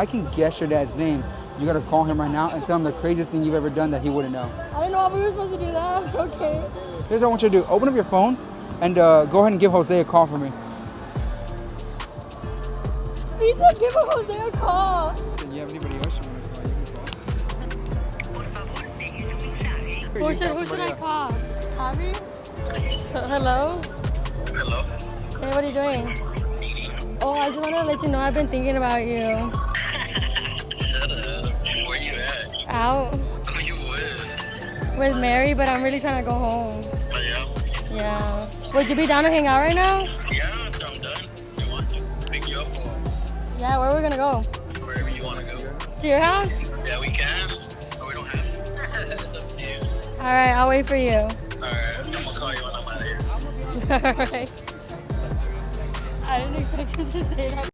I can guess your dad's name. You gotta call him right now and tell him the craziest thing you've ever done that he wouldn't know. I didn't know we were supposed to do that. Okay. Here's what I want you to do. Open up your phone and go ahead and give Jose a call for me. He said give Jose a call. Do you have anybody else you want to call? You can call. Who should I call? Javi? Hello? Hello? Hey, what are you doing? Oh, I just wanted to let you know I've been thinking about you. Shut up. Where you at? Out Who you with? with Mary, but I'm really trying to go home. Oh, yeah? Yeah. Would you be down to hang out right now? Yeah, I'm done. If you want to pick you up or Yeah, where are we gonna go? wherever you want to go. To your house? Yeah, we can. Or we don't have to. It's up to you. Alright, I'll wait for you. Alright, I'm going to call you when I'm out of here. Alright. I didn't expect him to say that.